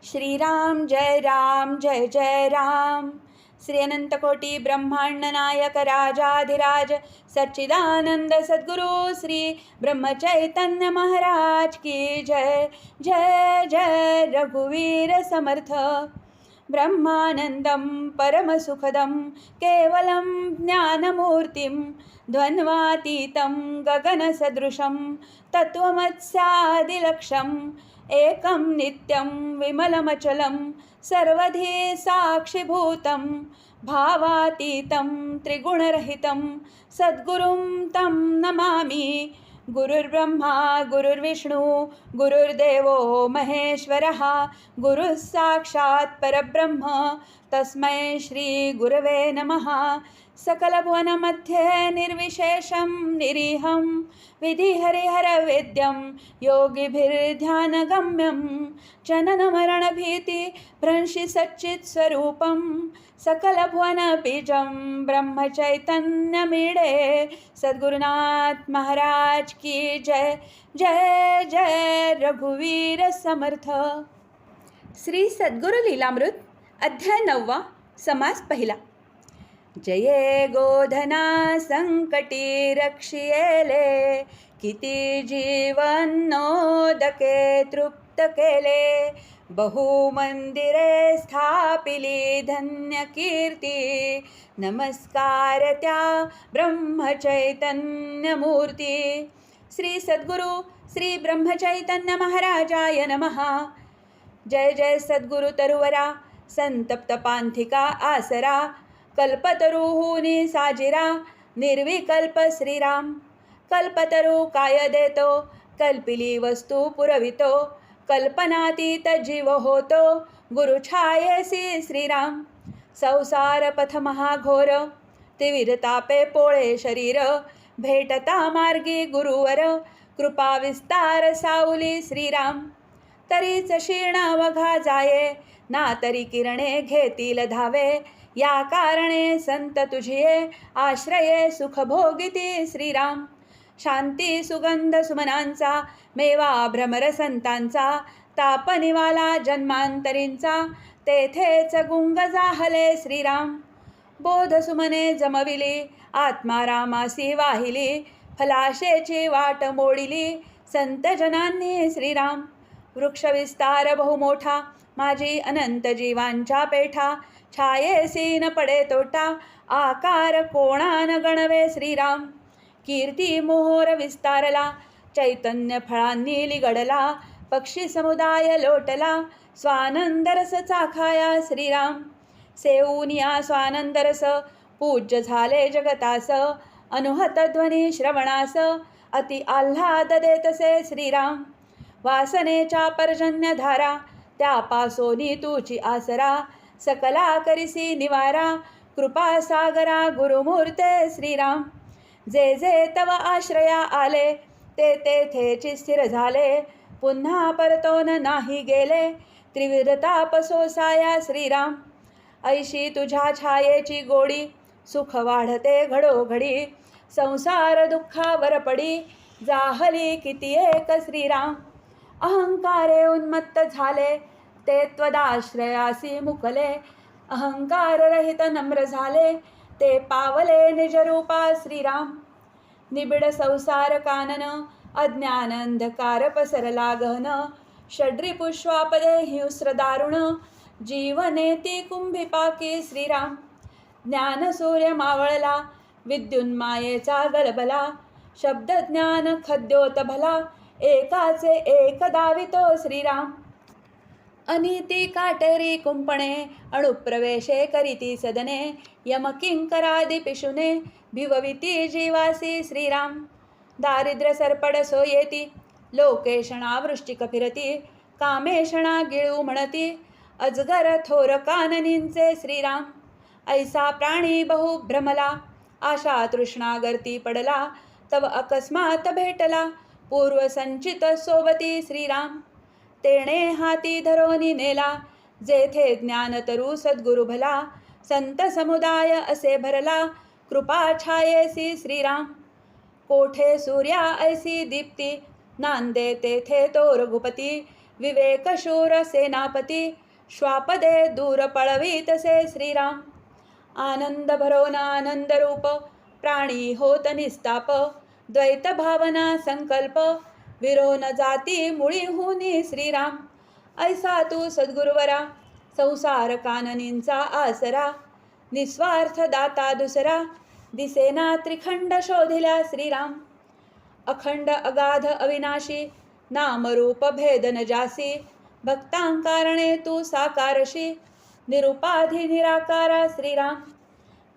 श्रीराम जय जय राम। श्री अनंतकोटी ब्रह्मांड नायक राजाधिराज सच्चिदानंद सद्गुरु श्री ब्रह्मचैतन्य महाराज की जय। जय जय रघुवीर समर्थ। ब्रह्मानंदं परमसुखदं केवलं ज्ञानमूर्तिं द्वन्द्वातीतं गगनसदृशं तत्त्वमस्यादिलक्ष्यम् एकं नित्यं विमलमचलं सर्वधी साक्षिभूतं भावातीतं त्रिगुणरहितं सद्गुरुं तं नमामि। गुरुर्ब्रह्मा गुरुर्विष्णू गुरुर्देवो महेश्वरः गुरुः साक्षात् परब्रह्म तस्मै श्री गुरवे नमः। सकलभुवनमध्ये निर्विशेषं निरीहं विधिहरिहरवेद्यं योगिभिर्ध्यानगम्यं जननमरणभीतिभ्रंशि सच्चित्स्वरूपं सकलभुवनबीजं ब्रह्मचैतन्यमीडे सद्गुरुनाथ महाराज की जय। जय जय रघुवीर समर्थ। श्री सद्गुरु लीलामृत अध्याय 9 समास पहिला। जये गोधना संकटी रक्षियेले किती जीवनोदके तृप्त केले बहुमंदिरे स्थापिली धन्य कीर्ती नमस्कार त्या ब्रह्मचैतन्य मूर्ती। श्री सद्गुरु श्री ब्रह्मचैतन्य महाराजाय नमः। जय जय सद्गुरु तरुवरा संतप्त पांथिका आसरा कल्पतरुहुनी साजिरा निर्विकल्प श्रीराम। कल्पतरू काय देतो कल्पिली वस्तू पुरवितो कल्पनातीत जीव होतो गुरुछायेसी श्रीराम। संसार पथ महाघोर तिविरतापे पोळे शरीर भेटता मार्गी गुरुवर कृपा विस्तार सावली श्रीराम। तरीच क्षीण वघा जाये ना तरी किरणे घेतील धावे या कारणे संत तुझिये आश्रये सुख भोगिती श्रीराम। शांती सुगंध सुमनांचा मेवा भ्रमर संतांचा ताप निवाला जन्मांतरींचा तेथेच गुंग जाहले श्रीराम। बोध सुमने जमविली आत्मा रामासी वाहिली फलाशेची वाट मोडिली संत जनांनी श्रीराम। वृक्ष विस्तार बहुमोठा माझी अनंत जीवांच्या पेठा छायेसी न पडे तोटा आकार कोणान गणवे श्रीराम। कीर्ती मोहोर विस्तारला चैतन्य फळांनी लिगडला पक्षी समुदाय लोटला स्वानंदरस चाखाया श्रीराम। सेऊनिया स्वानंदरस पूज्य झाले जगतास अनुहत ध्वनी श्रवणास अति आल्हाद देतसे श्रीराम। वासनेच्या पर्जन्य धारा त्यापासोनी तुची आसरा सकला करिसी निवारा कृपा सागरा गुरुमूर्ते श्रीराम। जे जे तव आश्रया आले ते तेथेची स्थिर झाले पुन्हा परतोन नाही गेले त्रिविधताप सोसाया श्रीराम। ऐशी तुझ्या छायेची गोडी सुख वाढते घडोघडी संसार दुःखावर पडी जाहली किती एक श्रीराम। अहंकारे उन्मत्त झाले ते त्वदाश्रयासी मुकले अहंकार रहित नम्र झाले ते पावले निजरूपा श्रीराम। निबिड संसार कानन अज्ञान अंधकार पसरला गहन षड्री पुष्वापदे हिंस्र दारुण जीवनेती कुंभिपाकी श्रीराम। ज्ञान सूर्य मावळला विद्युन्मायेचा गलबला शब्द ज्ञान खद्योत भला एकाचे एक दावितो श्रीराम। अनिती काटेरी कुंपणे अणुप्रवेशे करीती सदने यमकिंकरादि पिशुने भिवविती जीवासी श्रीराम। दारिद्र्य सरपड सोयेती लोकेशणा वृष्टिक फिरती कामेशणा गिळू म्हणती अजगर थोर काननींचे श्रीराम। ऐसा प्राणी बहु भ्रमला आशा तृष्णा गर्ती पडला तव अकस्मात भेटला पूर्व संचित सोबती श्रीराम। तेणे हाती धरोनी नेला जेथे ज्ञान तरू सद्गुरु भला संत समुदाय असे भरला कृपा छायेसी श्रीराम। कोठे सूर्या ऐसी दीप्ती नांदे तेथे तो रघुपती विवेकशूर सेनापती श्वापदे दूर पळवीतसे श्रीराम. आनंद भरोन आनंद रूप प्राणी होत निस्ताप. द्वैत भावना संकल्प विरोन जाती मुळी हुनी श्रीराम. ऐसा तू सद्गुरुवरा संसार काननींचा आसरा. निस्वार्थ दाता दुसरा दिसेना त्रिखंड शोधिल्या श्रीराम. अखंड अगाध अविनाशी नामरूप भेद न जासी. भक्तांकारणे तू साकारशी निरुपाधी निराकारा श्रीराम.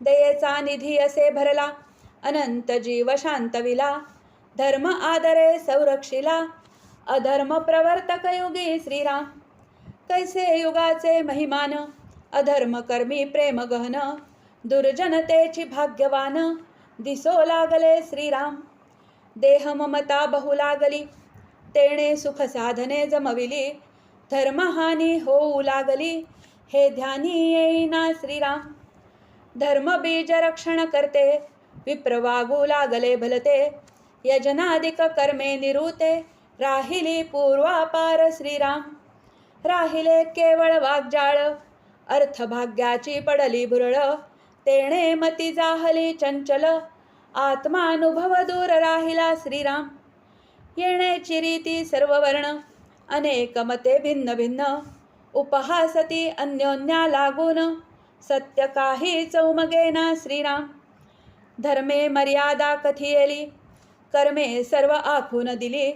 दयेचा निधी असे भरला अनंत जीव शांतविला. धर्म आदरे संरक्षिला अधर्म प्रवर्तक युगी श्रीराम. कैसे युगाचे महिमान अधर्म कर्मी प्रेम गहन. दुर्जनतेची भाग्यवान दिसो लागले श्रीराम. देह ममता बहु लागली तेणे सुख साधने जमविली. धर्महानी होऊ लागली हे ध्यानी येईना श्रीराम. धर्म बीज रक्षण करते विप्रवागू लागले भलते. यजनादिक कर्मे निरूते राहिली पूर्वापार श्रीराम. राहिले केवळ वाग्जाळ अर्थभाग्याची पडली भुरळ. तेणे मती जाहली चंचल आत्मानुभव दूर राहिला श्रीराम. येण्याची रीती सर्व वर्ण अनेक मते भिन्न भिन्न. उपहासती अन्योन्या लागून सत्य काही चौमगेना श्रीराम. धर्मे मर्यादा कथियेली कर्मे सर्व आखून दिली.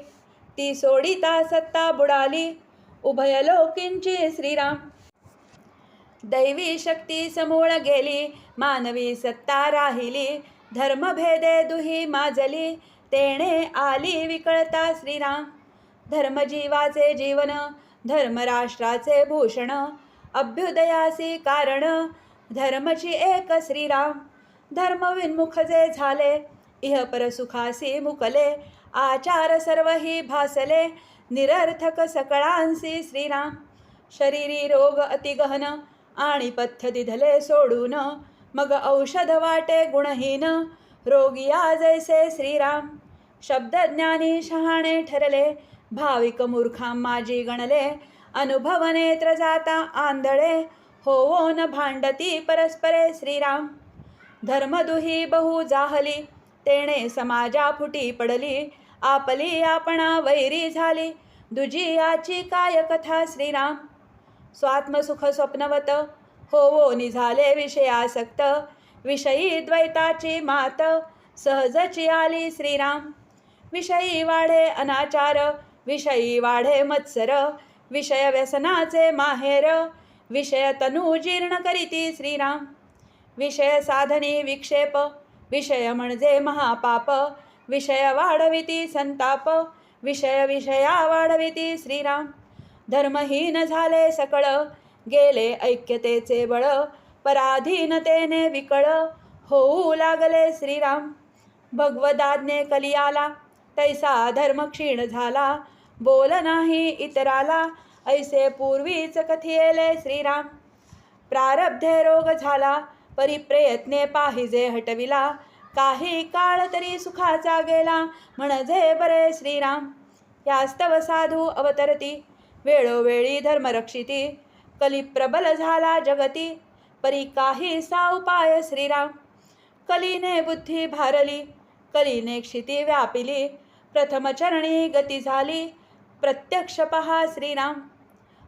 ती सोडिता सत्ता बुडाली उभय लोकींची श्रीराम. दैवी शक्ती समूळ गेली मानवी सत्ता राहिली. धर्मभेदे दुही माजली तेणे आली विकळता श्रीराम. धर्मजीवाचे जीवन धर्मराष्ट्राचे भूषण. अभ्युदयासी कारण धर्मची एक श्रीराम. धर्मविन्मुख जे झाले इह परसुखासी मुकले. आचार सर्वही भासले निरर्थक सकळांसी श्रीराम. शरीरी रोग अतिगहन आणि पथ्य दिधले सोडून. मग औषध वाटे गुणहीन रोगिया जैसे श्रीराम. शब्दज्ञानी शहाणे ठरले भाविक मूर्खां माझी गणले. अनुभव नेत्र जाता आंधळे होवोन भांडती परस्परे श्रीराम. धर्मदुही बहु जाहली तेणे समाजा फुटी पडली. आपली आपणा वैरी झाली दुजी याची काय कथा श्रीराम. स्वात्मसुख स्वप्नवत होवो निझाले विषयासक्त. विषयी द्वैताची मात सहजची आली श्रीराम. विषयी वाढे अनाचार विषयी वाढे मत्सर. विषय व्यसनाचे माहेर विषय तनू जीर्ण करीती श्रीराम. विषय साधनी विक्षेप विषय म्हणजे महापाप. विषय वाढविती संताप विषय विषया वाढविती श्रीराम. धर्महीन झाले सकळ गेले ऐक्यतेचे बळ. पराधीनतेने विकळ होऊ लागले श्रीराम. भगवदाज्ञे कली आला तैसा धर्म क्षीण झाला. बोल नाही इतराला ऐसे पूर्वीच कथियेले श्रीराम. प्रारब्धे रोग झाला परिप्रयत्ने पाहिजे हटविला. काही काळ तरी सुखाचा गेला म्हणजे बरे श्रीराम. यास्तव साधू अवतरती वेळोवेळी धर्मरक्षिती. कली प्रबल झाला जगती परी काही सा उपाय श्रीराम. कलीने बुद्धी भारली कलीने क्षिती व्यापिली. प्रथमचरणी गती झाली प्रत्यक्ष पहा श्रीराम.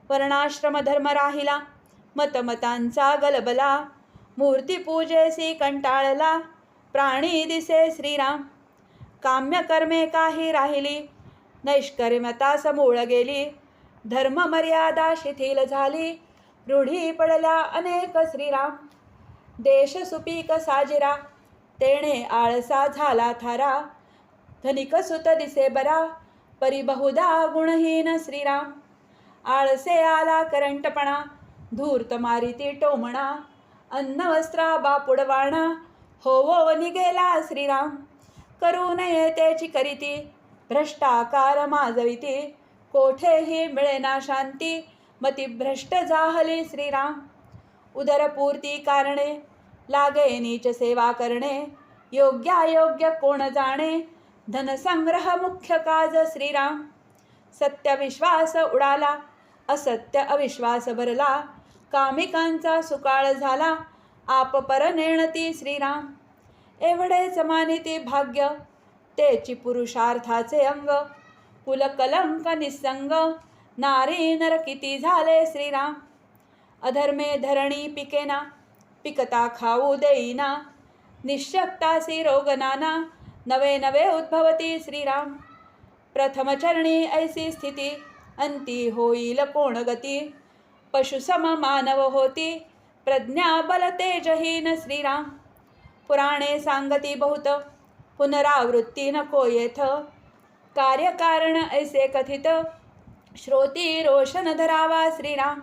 वर्णाश्रम धर्म राहिला मतमतांचा गलबला. मूर्तीपूजेसी कंटाळला प्राणी दिसे श्रीराम. काम्यकर्मे काही राहिली नैष्कर्म्यता समूळ गेली. धर्म मर्यादा शिथिल झाली रूढी पडल्या अनेक श्रीराम. देश सुपीक साजिरा तेणे आळसा झाला थारा. धनिक सुत दिसे बरा परी बहुधा गुणहीन श्रीराम. आळसे आला करंटपणा धूर्त मारिती टोमणा. अन्न वस्त्रा बापुडवाणा होवो निगेला श्रीराम. करू नये त्याची करीती भ्रष्टाकार माजविती. कोठेही मिळेना शांती मती भ्रष्ट जाहली श्रीराम. उदरपूर्ती कारणे लागे नीच सेवा करणे. योग्यायोग्य कोण जाणे धनसंग्रह मुख्य काज श्रीराम. सत्य विश्वास उडाला, असत्य अविश्वास भरला, कामिकांचा सुकाळ झाला, आप पर नेणती श्रीराम. एवढेच मानिती भाग्य, तेची पुरुषार्थाचे अंग, कुल कलंक निसंग, नारी नर किती झाले श्रीराम. अधर्मे धरणी पिकेना, पिकता खाऊ देईना, निःशक्तासी रोग नाना, नवे नवे उद्भवती श्रीराम. प्रथम चरणी ऐसी स्थिती, अंती होईल कोण गती, पशुसम मानव होती, प्रज्ञा बल तेजहीन श्रीराम. पुराणे सांगती बहुत, पुनरावृत्ती नको येथ, कार्यकारण ऐसे कथित, श्रोती रोशन धरावा श्रीराम.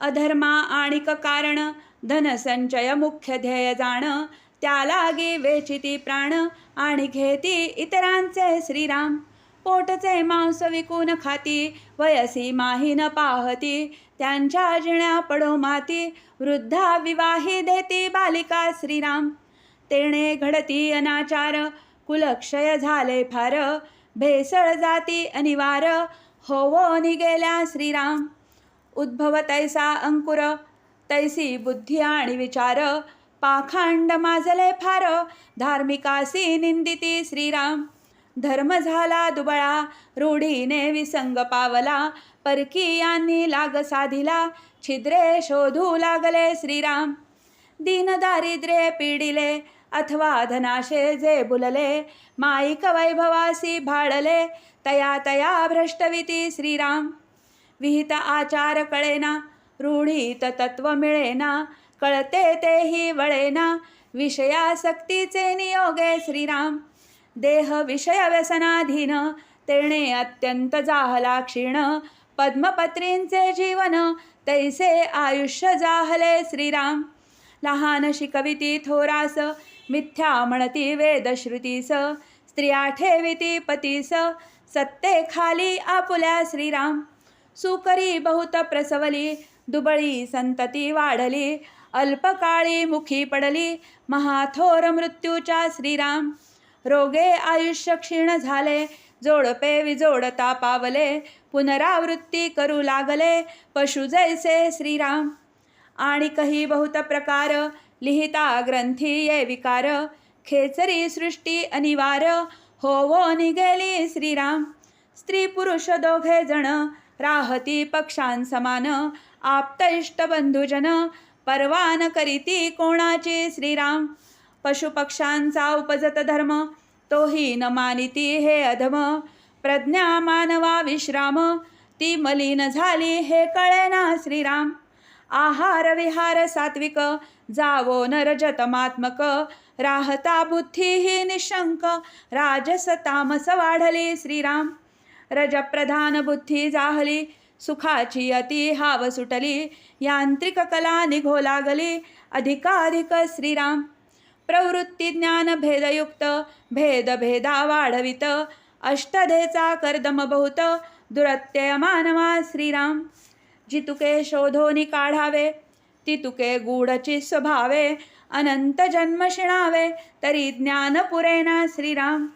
अधर्मा आणिक कारण, धनसंचय मुख्य ध्येय जाण, त्यालागी वेचिती प्राण, आणि घेती इतरांचे श्रीराम. पोटचे मांस विकून खाती, वयसी माही न पाहती, त्यांच्या जिण्या पडो माती, वृद्धा विवाही देती बालिका श्रीराम. तेणे घडती अनाचार, कुलक्षय झाले फार, भेसळ जाती अनिवार, होवो निगेल्या श्रीराम. उद्भव तैसा अंकुर, तैसी बुद्धी आणि विचार, पाखांड माजले फार, धार्मिकासी निंदिती श्रीराम. धर्म झाला दुबळा, रूढीने विसंग पावला, परकीयांनी लाग साधिला, छिद्रे शोधू लागले श्रीराम. दीन दारिद्र्ये पीडिले, अथवा धनाशे जे बुलले, माईक वैभवासी भाळले, तया तया भ्रष्टविती श्रीराम. विहित आचार कळेना, रूढीत तत्व मिळेना, कळते तेही वळेना, विषयासक्तीचे नियोगे श्रीराम. देह विषय व्यसनाधीन, तेणे अत्यंत जाहला क्षीण, पद्मपत्रींचे जीवन, तैसे आयुष्य जाहले श्रीराम. लहान शिकविती थोरास, मिथ्या म्हणती वेदश्रुतीस, स्त्रिया ठेविती पतीस, सत्ते खाली आपुल्या श्रीराम. सुकरी बहुत प्रसवली, दुबळी संतती वाढली, अल्पकाळी मुखी पडली, महाथोर मृत्यूच्या श्रीराम. रोगे आयुष्य क्षीण झाले, जोडपे विजोडता पावले, पुनरावृत्ती करू लागले, पशु जैसे श्रीराम. आणि काही बहुत प्रकार, लिहिता ग्रंथी ये विकार, खेचरी सृष्टी अनिवार, होवो निगेली श्रीराम. स्त्री पुरुष दोघे जण, राहती पक्षांसमान, आप्त इष्ट बंधुजन, परवान करीती कोणाची श्रीराम. पशुपक्ष्यांचा उपजत धर्म, तोही न मानिती हे अधम, प्रज्ञा मानवा विश्राम, ती मलिन झाली हे कळेना श्रीराम. आहार विहार सात्विक, जावो न रजतमात्मक, राहता बुद्धी ही निशंक, राजस तामस वाढली श्रीराम. रजप्रधान बुद्धी जाहली, सुखाची अति हाव सुटली, यांत्रिक कला निघो लागली, अधिकाधिक श्रीराम. प्रवृत्ती ज्ञान भेदयुक्त, भेद भेदा वाढवित, अष्टधेचा कर्दम बहुत, दुरत्यय मानवा श्रीराम. जितुके शोधोनी काढावे, तितुके गूढची स्वभावे, अनंत जन्म शिणावे, तरी ज्ञान पुरेना श्रीराम.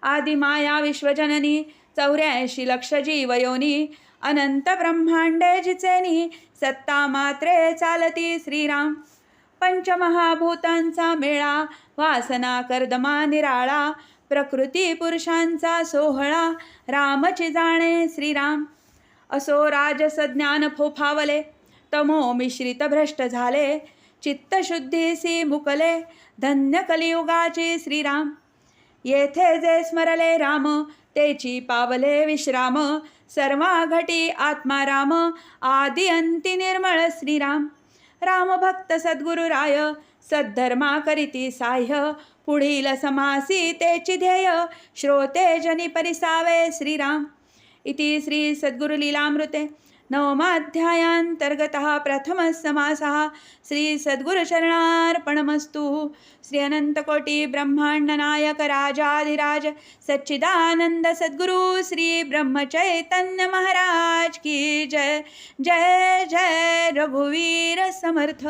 आदिमाया विश्वजननी, 84 लक्ष जीवयोनी, अनंत ब्रह्मांडे जिचेनी, सत्ता मात्रे चालती श्रीराम. पंचमहाभूतांचा मेळा, वासना कर्दमा निराळा, प्रकृती पुरुषांचा सोहळा, रामची जाणे श्रीराम. असो राजस ज्ञान फोफावले, तमो मिश्रित भ्रष्ट झाले, चित्तशुद्धीसी मुकले, धन्य कलियुगाची श्रीराम. येथे जे स्मरले राम, तेची पावले विश्राम, सर्वा घटी आत्माराम, आदि अंती निर्मळ श्रीराम. रामभक्त सद्गुरुराय, सद्धर्मा करीती साह्य, पुढील समासी तेची ध्येय, श्रोते जनी परिसावे श्रीराम. इति श्री सद्गुरुलीलामृते नवमाध्यायांतर्गतः प्रथमः समासः. श्री सद्गुरुचरणार्पणमस्तु. श्री अनंतकोटी ब्रह्मांड नायक राजाधिराज सच्चिदानंद सद्गुरु श्री ब्रह्मचैतन्य महाराज की जय. जय जय रघुवीर समर्थ.